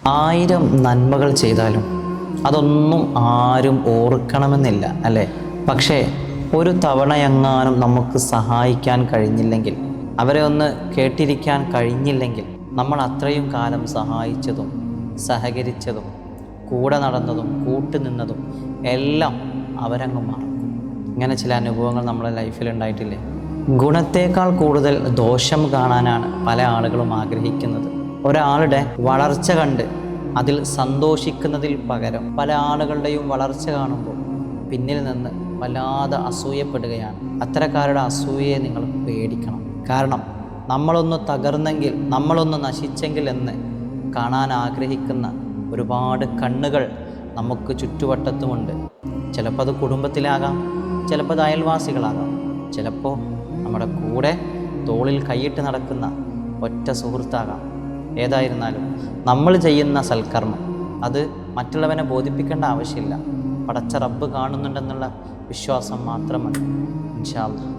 1000 നന്മകൾ ചെയ്താലും അതൊന്നും ആരും ഓർക്കണമെന്നില്ല അല്ലേ? പക്ഷേ ഒരു തവണയെങ്ങാനും നമുക്ക് സഹായിക്കാൻ കഴിഞ്ഞില്ലെങ്കിൽ, അവരെ ഒന്ന് കേട്ടിരിക്കാൻ കഴിഞ്ഞില്ലെങ്കിൽ, നമ്മൾ അത്രയും കാലം സഹായിച്ചതും സഹകരിച്ചതും കൂടെ നടന്നതും കൂട്ടുനിന്നതും എല്ലാം അവരങ്ങ് മറക്കും. ഇങ്ങനെ ചില അനുഭവങ്ങൾ നമ്മുടെ ലൈഫിൽ ഉണ്ടായിട്ടില്ലേ? ഗുണത്തേക്കാൾ കൂടുതൽ ദോഷം കാണാനാണ് പല ആളുകളും ആഗ്രഹിക്കുന്നത്. ഒരാളുടെ വളർച്ച കണ്ട് അതിൽ സന്തോഷിക്കുന്നതിൽ പകരം പല ആളുകളുടെയും വളർച്ച കാണുമ്പോൾ പിന്നിൽ നിന്ന് വല്ലാതെ അസൂയപ്പെടുകയാണ്. അത്തരക്കാരുടെ അസൂയയെ നിങ്ങൾ പേടിക്കണം. കാരണം നമ്മളൊന്ന് തകർന്നെങ്കിൽ, നമ്മളൊന്ന് നശിച്ചെങ്കിൽ എന്ന് കാണാൻ ആഗ്രഹിക്കുന്ന ഒരുപാട് കണ്ണുകൾ നമുക്ക് ചുറ്റുവട്ടത്തുമുണ്ട്. ചിലപ്പോൾ അത് കുടുംബത്തിലാകാം, ചിലപ്പോൾ അത് അയൽവാസികളാകാം, ചിലപ്പോൾ നമ്മുടെ കൂടെ തോളിൽ കൈയിട്ട് നടക്കുന്ന ഒറ്റ സുഹൃത്താകാം. ഏതായിരുന്നാലും നമ്മൾ ചെയ്യുന്ന സൽക്കർമ്മം അത് മറ്റുള്ളവനെ ബോധിപ്പിക്കേണ്ട ആവശ്യമില്ല. പടച്ച റബ്ബ് കാണുന്നുണ്ടെന്നുള്ള വിശ്വാസം മാത്രം മതി. ഇൻഷാ അല്ലാഹ്.